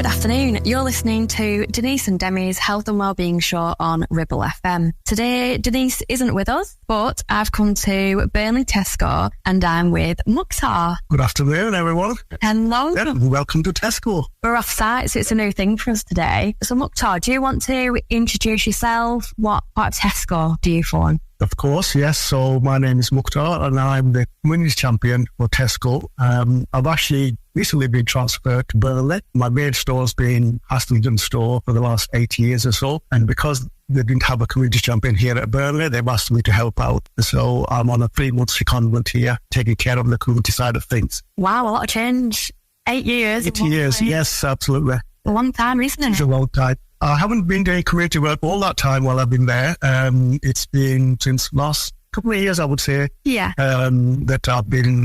Good afternoon. You're listening to Denise and Demi's Health and Wellbeing Show on Ribble FM. Today, Denise isn't with us, but I've come to Burnley Tesco and I'm with Mukhtar. Good afternoon, everyone. Hello. Yeah, welcome to Tesco. We're off site, so it's a new thing for us today. So Mukhtar, do you want to introduce yourself? What part of Tesco do you form? Of course, yes. So my name is Mukhtar and I'm the Community Champion for Tesco. I've actually recently been transferred to Burnley. My main store's been Haslingden store for the last 8 years or so. And because they didn't have a Community Champion here at Burnley, they've asked me to help out. So I'm on a 3-month secondment here, taking care of the community side of things. Wow, a lot of change. 8 years. 8 years, yes, absolutely. A long time, isn't it? It's a long time. I haven't been doing community work all that time while I've been there. It's been since last couple of years, I would say. Yeah. That I've been,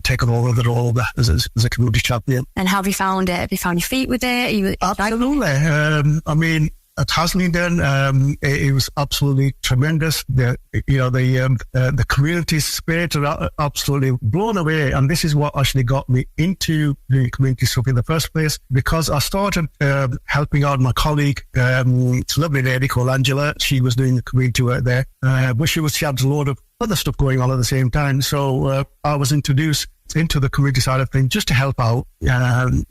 taken over the role as a community champion. And how have you found it? Have you found your feet with it? Absolutely. At Haslingden, it was absolutely tremendous. The community spirit are absolutely blown away. And this is what actually got me into the community stuff in the first place, because I started helping out my colleague. It's a lovely lady called Angela. She was doing the community work there, but she had a load of other stuff going on at the same time. So I was introduced into the community side of things just to help out, wherever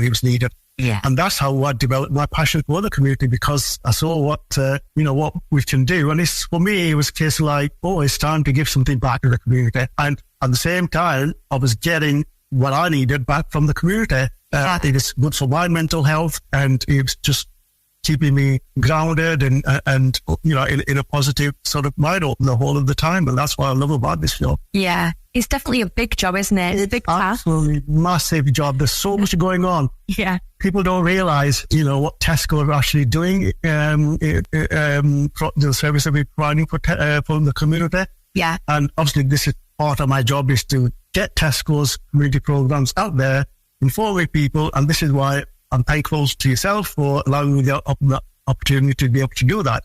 it was needed. Yeah. And that's how I developed my passion for the community, because I saw what we can do. And for me, it was a case of like, it's time to give something back to the community. And at the same time, I was getting what I needed back from the community. It is good for my mental health, and it was just keeping me grounded and in a positive sort of mind the whole of the time. And that's what I love about this job. Yeah. It's definitely a big job, isn't it? It's a big task. Absolutely massive job. There's so much going on. Yeah. People don't realise, what Tesco are actually doing, the service that we're providing for the community. Yeah. And obviously this is part of my job, is to get Tesco's community programs out there, informing people. And this is why I'm thankful to yourself for allowing me the opportunity to be able to do that.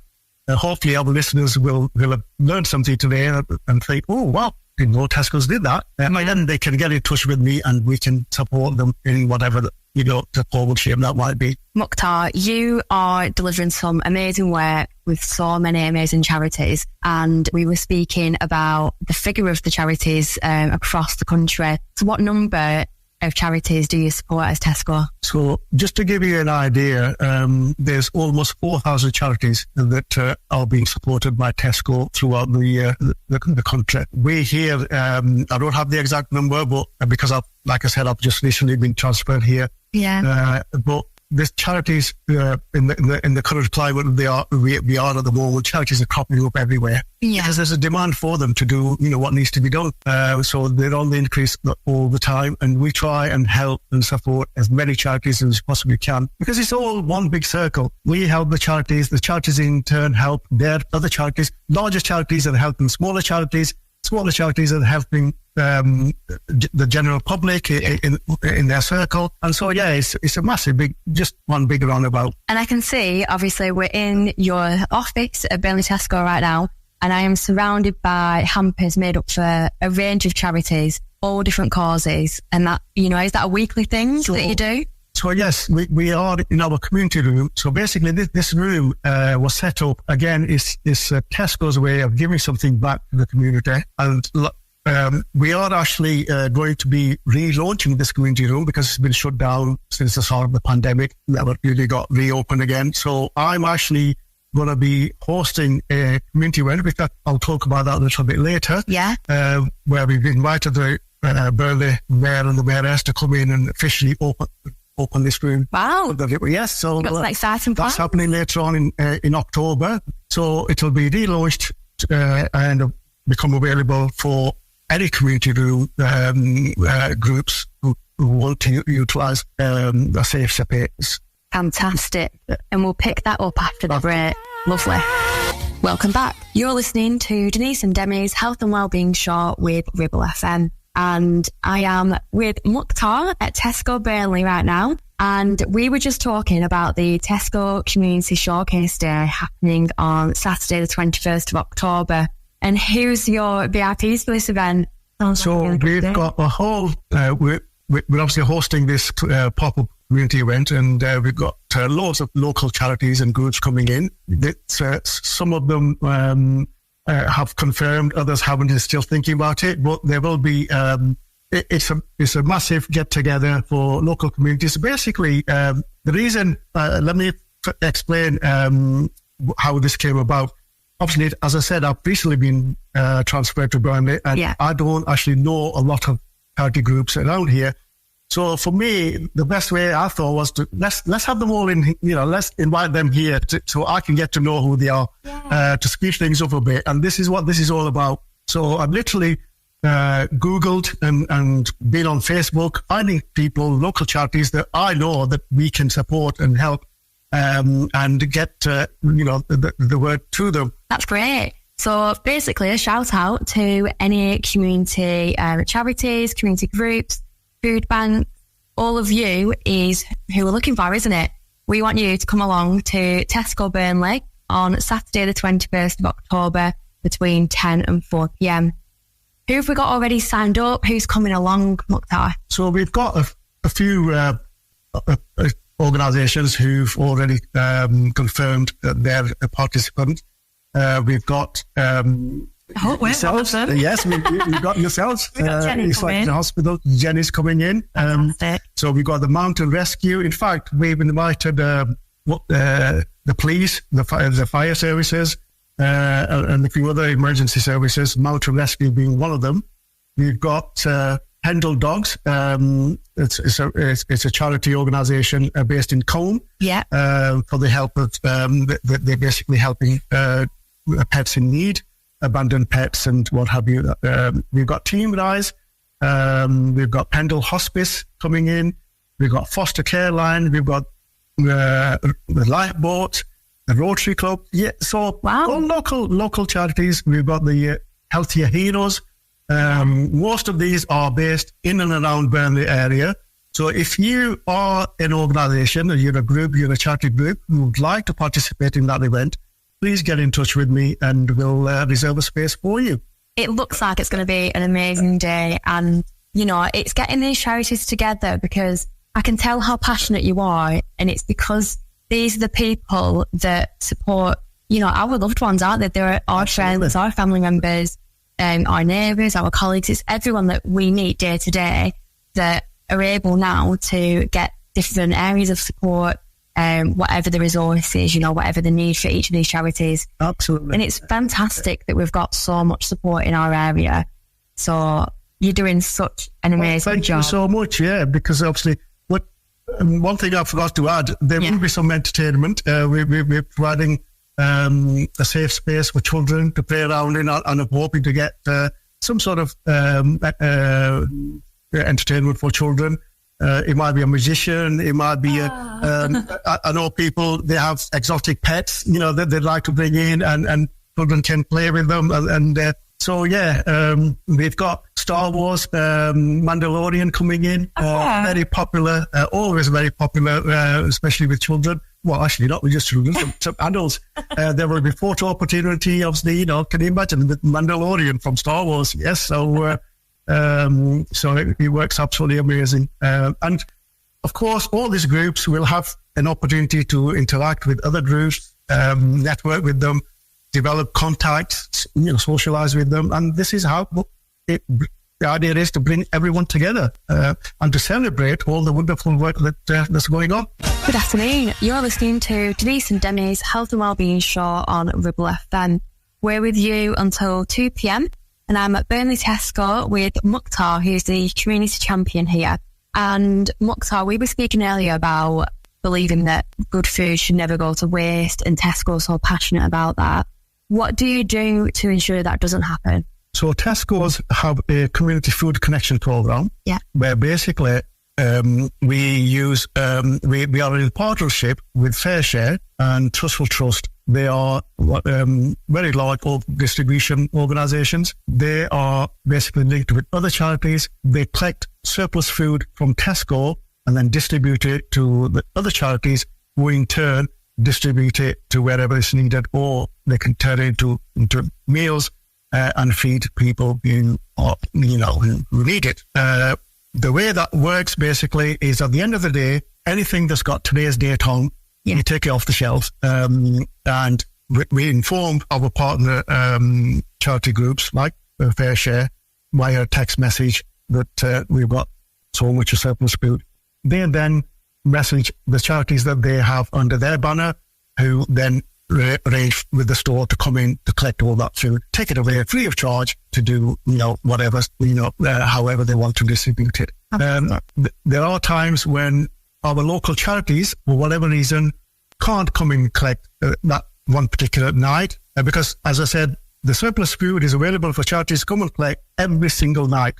Hopefully our listeners will have learned something today and think, oh, wow, didn't know Tesco's did that. And then they can get in touch with me and we can support them in whatever, the forward shape that might be. Mukhtar, you are delivering some amazing work with so many amazing charities. And we were speaking about the figure of the charities across the country. So what number of charities do you support as Tesco? So just to give you an idea, there's almost 4,000 charities that are being supported by Tesco throughout the country. We here, I don't have the exact number, but because like I said, I've just recently been transferred here. Yeah. But there's charities in the current climate we are at the moment. Charities are cropping up everywhere. Yeah. Because there's a demand for them to do what needs to be done. So they're on the increase all the time, and we try and help and support as many charities as we possibly can, because it's all one big circle. We help the charities in turn help their other charities. Larger charities are helping smaller charities are helping the general public in their circle. And so, it's a massive, just one big roundabout. And I can see, obviously, we're in your office at Burnley Tesco right now, and I am surrounded by hampers made up for a range of charities, all different causes. And that, is that a weekly thing that you do? So yes, we are in our community room. So basically this room was set up, again, is Tesco's way of giving something back to the community. And we are actually going to be relaunching this community room, because it's been shut down since the start of the pandemic. Never really got reopened again. So I'm actually going to be hosting a community event, which I'll talk about that a little bit later. Yeah. Where we've invited the Burnley Mayor and the Mayoress to come in and officially open this room. Wow. Yes, so that's an exciting plan. That's happening later on in October. So it'll be relaunched and become available for any community room groups who want to utilise a safe space. Fantastic. And we'll pick that up after the break. Lovely. Welcome back. You're listening to Denise and Demi's Health and Wellbeing Show with Ribble FM. And I am with Mukhtar at Tesco Burnley right now. And we were just talking about the Tesco Community Showcase Day happening on Saturday, the 21st of October. And who's your VIPs for this event? So we've got a whole, we're obviously hosting this pop-up community event, and we've got loads of local charities and groups coming in. Some of them have confirmed, others haven't, are still thinking about it, but there will be, it's a massive get-together for local communities. Basically, the reason, let me explain how this came about. Obviously, as I said, I've recently been transferred to Burnley, and I don't actually know a lot of charity groups around here. So for me, the best way I thought was to let's have them all in. Let's invite them here so I can get to know who they are, to speed things up a bit. And this is what this is all about. So I've literally Googled and been on Facebook, finding people, local charities that I know that we can support and help. And get the word to them. That's great. So basically, a shout out to any community charities, community groups, food banks. All of you is who we're looking for, isn't it? We want you to come along to Tesco Burnley on Saturday, the 21st of October, between 10 and 4 p.m. Who have we got already signed up? Who's coming along, Mukhtar? So we've got a few organisations who've already confirmed that they're a participant. We've got yourselves. Yes, we've got yourselves. We've got Jenny it's like the hospital. Jenny's coming in. So we've got the mountain rescue. In fact, we've invited the police, the fire services, and a few other emergency services, mountain rescue being one of them. We've got Pendle Dogs. It's a charity organisation based in Combe. For the help of they're basically helping pets in need, abandoned pets and what have you. We've got Team Rise. We've got Pendle Hospice coming in. We've got Foster Care Line. We've got the Lifeboat, the Rotary Club. So all local charities. We've got the Healthier Heroes. Most of these are based in and around Burnley area. So if you are an organisation, or you're a group, you're a charity group who would like to participate in that event, please get in touch with me and we'll reserve a space for you. It looks like it's going to be an amazing day, and it's getting these charities together because I can tell how passionate you are, and it's because these are the people that support our loved ones, aren't they? They're our friends, our family members, our neighbours, our colleagues. It's everyone that we meet day to day that are able now to get different areas of support, whatever the resource is, whatever the need for each of these charities. Absolutely. And it's fantastic that we've got so much support in our area. So you're doing such an amazing job. Thank you so much, because obviously, one thing I forgot to add, there will be some entertainment. We're providing a safe space for children to play around in, and I'm hoping to get some sort of entertainment for children. It might be a magician, it might be I know people, they have exotic pets, that they'd like to bring in, and children can play with them, we've got Star Wars, Mandalorian coming in, very popular, always very popular, especially with children. Well, actually, not with just children, some adults. There will be photo opportunity, obviously, can you imagine, with Mandalorian from Star Wars? Yes, so it works absolutely amazing. And of course, all these groups will have an opportunity to interact with other groups, network with them, develop contacts, socialize with them. And this is how the idea is to bring everyone together and to celebrate all the wonderful work that's going on. Good afternoon. You're listening to Denise and Demi's Health and Wellbeing Show on Ribble FM. We're with you until 2 p.m. and I'm at Burnley Tesco with Mukhtar, who's the community champion here. And Mukhtar, we were speaking earlier about believing that good food should never go to waste, and Tesco's so passionate about that. What do you do to ensure that doesn't happen? So Tesco's have a community food connection program, where basically we use we are in partnership with FareShare and Trustful Trust. They are very large distribution organizations. They are basically linked with other charities. They collect surplus food from Tesco and then distribute it to the other charities, who in turn distribute it to wherever it's needed, or they can turn it into meals and feed people who need it. the way that works basically is at the end of the day, anything that's got today's date on, you take it off the shelves. And we inform our partner charity groups like Fair Share via text message that we've got so much of surplus food. They then message the charities that they have under their banner, who then arrange with the store to come in to collect all that food, take it away free of charge to do, whatever, however they want to distribute it. There are times when our local charities, for whatever reason, can't come in and collect that one particular night, because, as I said, the surplus food is available for charities to come and collect every single night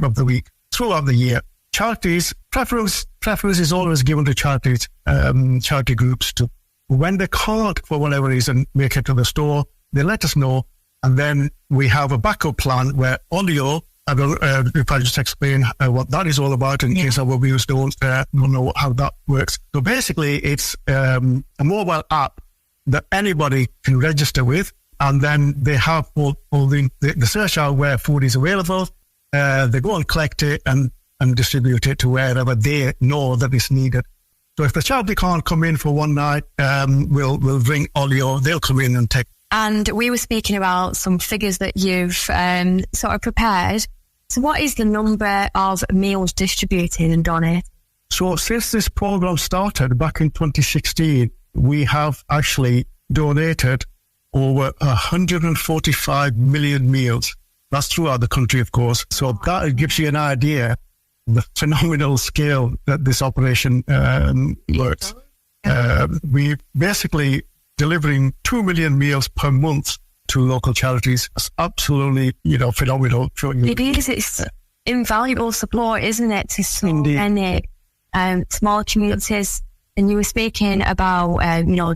of the week, throughout the year. Charities, preference is always given to charities, charity groups to, when they can't, for whatever reason, make it to the store, they let us know, and then we have a backup plan where Olio, if I just explain what that is all about in case our viewers don't know how that works. So basically, it's a mobile app that anybody can register with, and then they have all the search out where food is available. They go and collect it and distribute it to wherever they know that it's needed. So if the charity can't come in for one night, we'll ring Olio. They'll come in and take. And we were speaking about some figures that you've sort of prepared. So what is the number of meals distributed and donated? So since this program started back in 2016, we have actually donated over 145 million meals. That's throughout the country, of course. So that gives you an idea the phenomenal scale that this operation works. We basically delivering 2 million meals per month to local charities. It's absolutely, phenomenal. It is. It's invaluable support, isn't it, to so many small communities. And you were speaking about,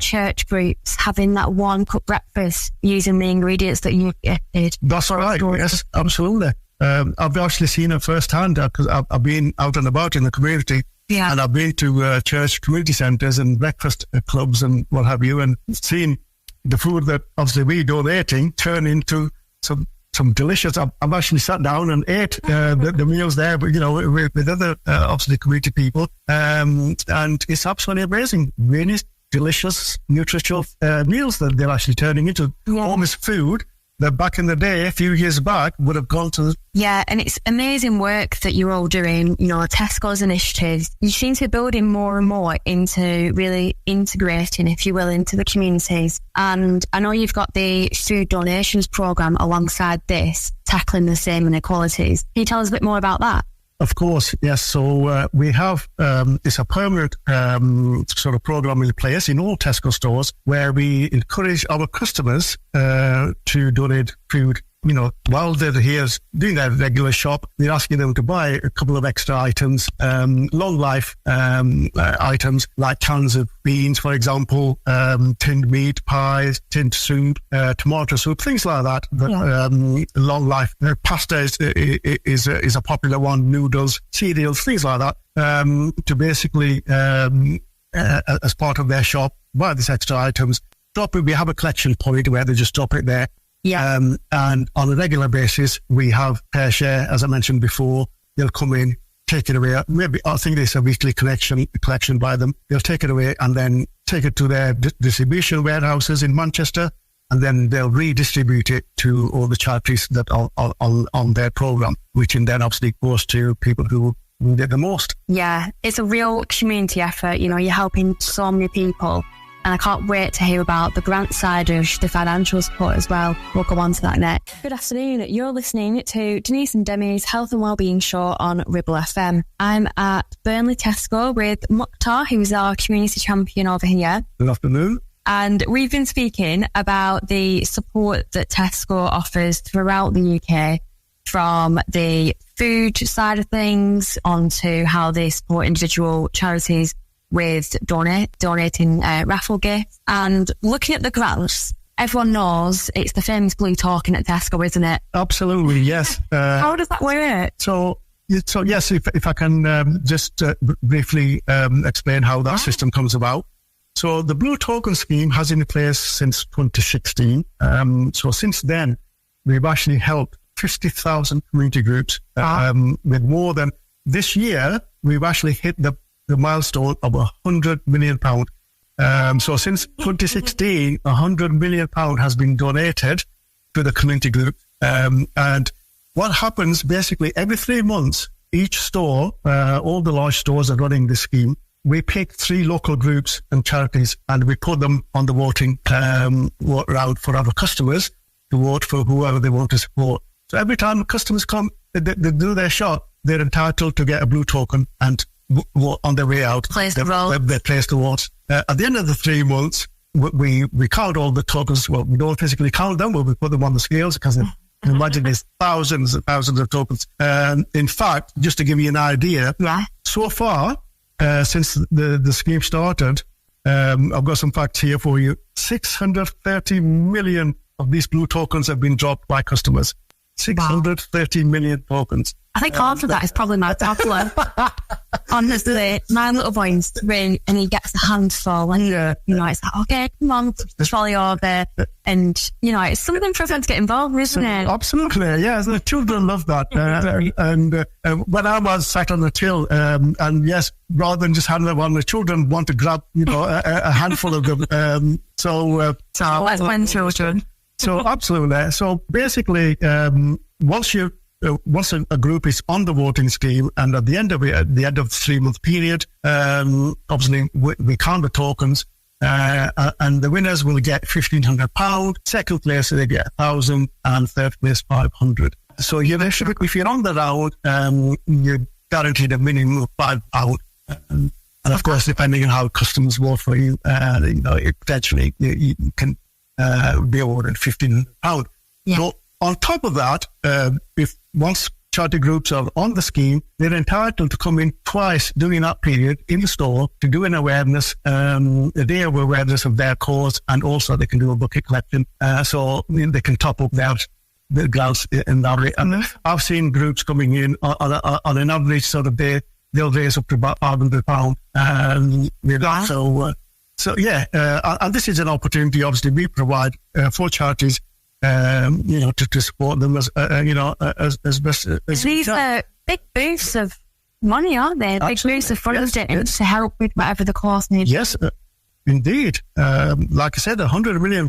church groups having that one cup breakfast using the ingredients that you did. That's right. Yes, absolutely. I've actually seen it firsthand because I've been out and about in the community, and I've been to church community centres and breakfast clubs and what have you, and seen the food that obviously we're donating turn into some delicious. I've actually sat down and ate the meals there, but with other obviously community people, and it's absolutely amazing. Really delicious, nutritious meals that they're actually turning into almost food that back in the day, a few years back, would have gone to. Yeah, and it's amazing work that you're all doing, Tesco's initiatives. You seem to be building more and more into really integrating, if you will, into the communities. And I know you've got the food donations programme alongside this, tackling the same inequalities. Can you tell us a bit more about that? Of course, yes. So we have it's a permanent sort of program in place in all Tesco stores where we encourage our customers to donate food. While they're here doing their regular shop, we're asking them to buy a couple of extra items, long life items like cans of beans, for example, tinned meat pies, tinned soup, tomato soup, things like that. Long life pasta is a popular one. Noodles, cereals, things like that. To basically, as part of their shop, buy these extra items. We have a collection point where they just drop it there. Yeah. And on a regular basis, we have Fair Share, as I mentioned before. They'll come in, take it away. Maybe I think there's a weekly collection by them. They'll take it away and then take it to their distribution warehouses in Manchester, and then they'll redistribute it to all the charities that are on their program, which then obviously goes to people who need it the most. Yeah, it's a real community effort. You're helping so many people. And I can't wait to hear about the grant side of the financial support as well. We'll go on to that next. Good afternoon. You're listening to Denise and Demi's Health and Wellbeing Show on Ribble FM. I'm at Burnley Tesco with Mukhtar, who's our community champion over here. Good afternoon. And we've been speaking about the support that Tesco offers throughout the UK, from the food side of things onto how they support individual charities with donating raffle gifts. And looking at the grants, everyone knows it's the famous blue token at Tesco, isn't it? Absolutely, yes. How does that work? So yes, if I can just briefly explain how that system comes about. So the Blue Token scheme has been in place since 2016. So since then, we've actually helped 50,000 community groups with more than this year, we've actually hit the milestone of £100 million. So since 2016, £100 million has been donated to the community group. And what happens basically every 3 months, each store, all the large stores are running this scheme. We pick 3 local groups and charities and we put them on the voting round for our customers to vote for whoever they want to support. So every time customers come, they do their shot, they're entitled to get a blue token and on their way out, place the vote. They place the votes. At the end of the 3 months, we count all the tokens. Well, we don't physically count them, but we put them on the scales because imagine there's thousands and thousands of tokens. In fact, just to give you an idea, so far, since the scheme started, I've got some facts here for you. 630 million of these blue tokens have been dropped by customers. 630 million tokens. I think half of that is probably my toddler. Honestly, my little boy's 3 and he gets a handful and, you know, it's like, okay, come on, trolley over. And, you know, it's something for everyone to get involved with, isn't it? Absolutely, yes. The children love that. And when I was sat on the till, and yes, rather than just handing them on, the children want to grab, you know, a handful of them. So that's when children. So absolutely. So basically, once a group is on the voting scheme, and at the end of it, at the end of the 3-month period, obviously we count the tokens, and the winners will get £1,500. Second place they get £1,000, and third place £500. So if you're on the round, you're guaranteed a minimum of £5. And of course, depending on how customers vote for you, you know, potentially you can be awarded £1,500. Yeah. So on top of that, if once charity groups are on the scheme, they're entitled to come in twice during that period in the store to do an awareness, a day of awareness of their cause, and also they can do a bucket collection, so they can top up their grounds in that way. And I've seen groups coming in on an average sort of day, they'll raise up to about £500. So yeah, and this is an opportunity. Obviously, we provide for charities, you know, to support them as you know, as best as these are big boosts of money, aren't they? Big boosts of funding to help with whatever the cause needs. Yes, indeed. Like I said, £100 million.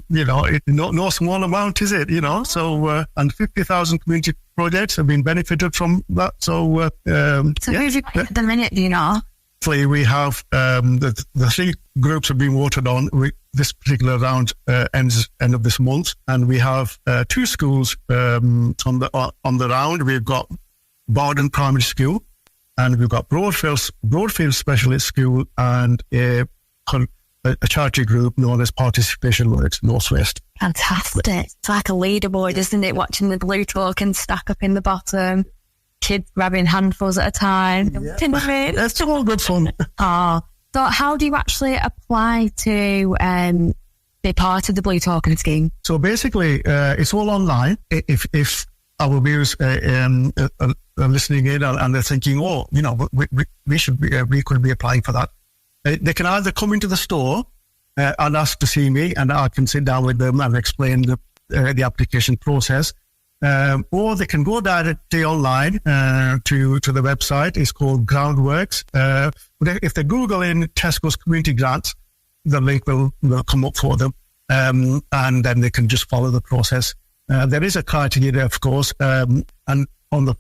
You know, no small amount, is it? You know, so and 50,000 community projects have been benefited from that. So who's at the minute? Do you know? We have the 3 groups have been voted on. This particular round ends end of this month, and we have 2 schools on the round. We've got Bowden Primary School, and we've got Broadfield Specialist School, and a charity group known as Participation Works Northwest. Fantastic! It's like a leaderboard, isn't it? Watching the blue tokens stack up in the bottom. Kids grabbing handfuls at a time. Yeah. That's all good fun. So how do you actually apply to be part of the Blue Token scheme? So basically, it's all online. If our viewers are listening in and they're thinking, oh, you know, we could be applying for that, they can either come into the store and ask to see me, and I can sit down with them and explain the application process. Or they can go directly online to the website. It's called Groundworks. But if they Google in Tesco's Community Grants, the link will come up for them, and then they can just follow the process. There is a criteria, of course, and on the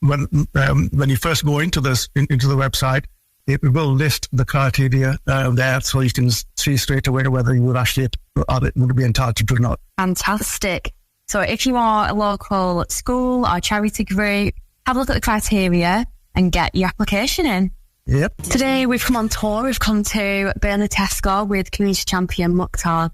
when you first go into the website, it will list the criteria there, so you can see straight away whether you would actually would be entitled or not. Fantastic. So if you are a local school or charity group, have a look at the criteria and get your application in. Yep. Today we've come on tour. We've come to Burnley Tesco with community champion Mukhtar,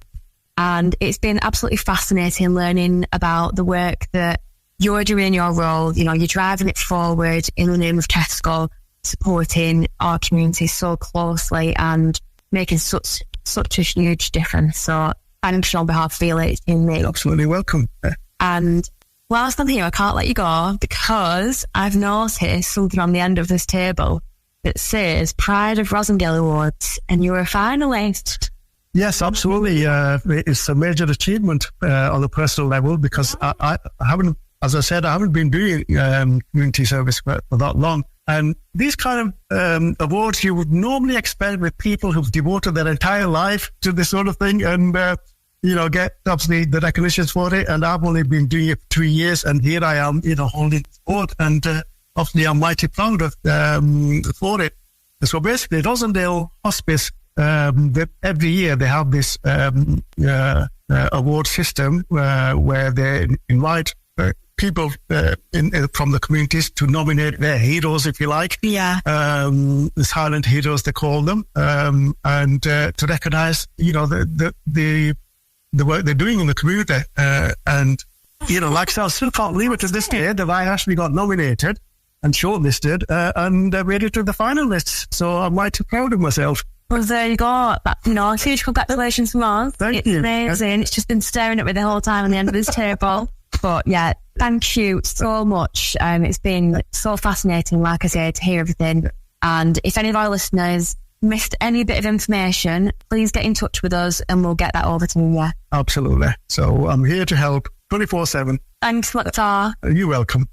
and it's been absolutely fascinating learning about the work that you're doing in your role. You know, you're driving it forward in the name of Tesco, supporting our community so closely and making such a huge difference. So thank you on behalf of Felix in me. Absolutely welcome. And whilst I'm here, I can't let you go because I've noticed something on the end of this table that says Pride of Rosendale Awards, and you're a finalist. Yes, absolutely. It's a major achievement on a personal level because I haven't as I said, I haven't been doing community service for that long. And these kind of awards you would normally expect with people who've devoted their entire life to this sort of thing and, get obviously the recognitions for it. And I've only been doing it for 3 years. And here I am, holding the award. And obviously I'm mighty proud of for it. So basically, Rosendale Hospice, every year they have this award system where they invite people from the communities to nominate their heroes, if you like. Yeah. The silent heroes, they call them, and to recognise, the work they're doing in the community. And like I said, I still can't believe it to this day that I actually got nominated and shortlisted and made it to the finalists. So I'm mighty proud of myself. Well, there you go. Huge congratulations from us. Thank you. It's amazing. It's just been staring at me the whole time on the end of this table. But yeah, thank you so much. It's been so fascinating, like I said, to hear everything. And if any of our listeners missed any bit of information, please get in touch with us and we'll get that over to you. Absolutely. So I'm here to help 24/7. Thanks, Mukhtar. You're welcome.